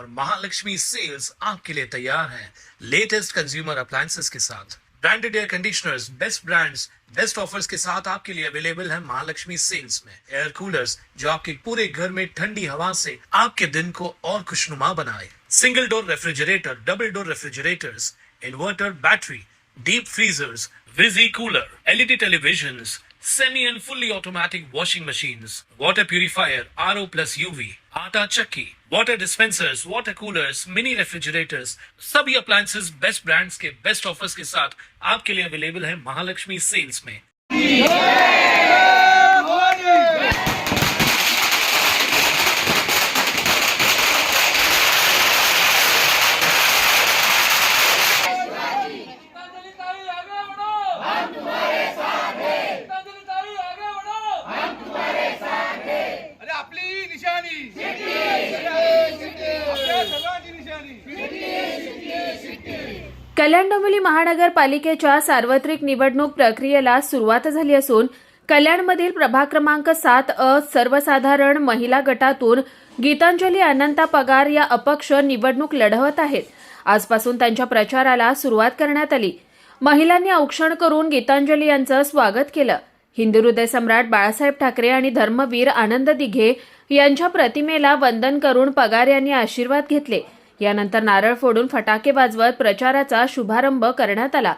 और महालक्ष्मी सेल्स आपके लिए तैयार है लेटेस्ट कंज्यूमर अप्लायंसेस के साथ। Branded air conditioners, best brands, best offers के साथ आपके लिए अवेलेबल है महालक्ष्मी सेल्स में। एयर कूलर्स जो आपके पूरे घर में ठंडी हवा से आपके दिन को और खुशनुमा बनाए। Single door refrigerator, double door refrigerators, inverter battery, deep freezers, विजी cooler, LED televisions, semi and fully automatic washing machines, water purifier, RO plus UV, आटा चक्की, water dispensers, water coolers, mini refrigerators, सभी appliances बेस्ट ब्रांड्स के best offers के साथ आपके लिए available है Mahalakshmi sales में। कल्याण डोंबिवली महानगरपालिकेच्या सार्वत्रिक निवडणूक प्रक्रियेला सुरुवात झाली असून कल्याणमधील प्रभाग क्रमांक 7 सर्वसाधारण महिला गटातून गीतांजली अनंता पगार या अपक्ष निवडणूक लढवत आहेत। आजपासून त्यांच्या प्रचाराला सुरुवात करण्यात आली। महिलांनी औक्षण करून गीतांजली यांचं स्वागत केलं। हिंदू हृदय सम्राट बाळासाहेब ठाकरे आणि धर्मवीर आनंद दिघे यांच्या प्रतिमेला वंदन करून पगार यांनी आशीर्वाद घेतले। यानंतर नारळ फोडून फटाके वाजवत प्रचाराचा शुभारंभ करण्यात आला।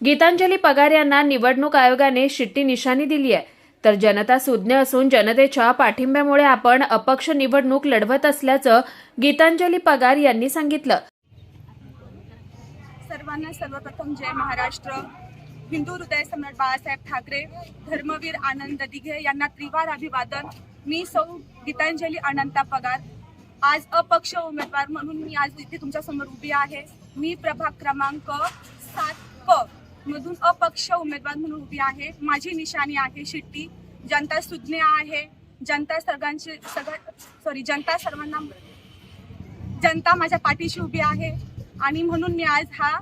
गीतांजली पगार यांना निवडणूक आयोगाने शिट्टी निशाणी दिली आहे, तर जनता सुज्ञ असून जनतेच्या पाठिंब्यामुळे आपण अपक्ष निवडणूक लढवत असल्याचं गीतांजली पगार यांनी सांगितलं। सर्वांना सर्वप्रथम जय महाराष्ट्र। हिंदू हृदय सम्राट बाळासाहेब ठाकरे, धर्मवीर आनंद दिघे यांना त्रिवार अभिवादन। मी सौ गीतांजली अनंता पगार, आज अपक्ष उमेदवार म्हणून मी आज इथे तुमच्या समोर उभी आहे। मी प्रभाग क्रमांक 7 मधून अपक्ष उमेदवार म्हणून उभी आहे। माझी निशाणी आहे शिट्टी। जनता सुज्ञ आहे। जनता माझ्या पाठीशी उभी आहे आणि म्हणून मी आज हा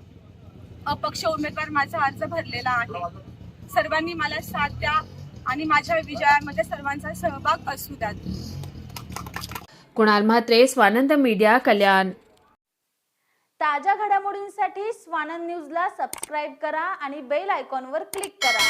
अपक्ष उमेदवार माझा अर्ज भरलेला आहे। सर्वांनी मला साथ द्या आणि माझ्या विजयामध्ये सर्वांचा सहभाग असू द्या। कुणाल म्हात्रे, स्वानंद मीडिया, कल्याण। ताज्या घडामोडींसाठी स्वानंद न्यूजला सबस्क्राईब करा आणि बेल आयकॉनवर क्लिक करा।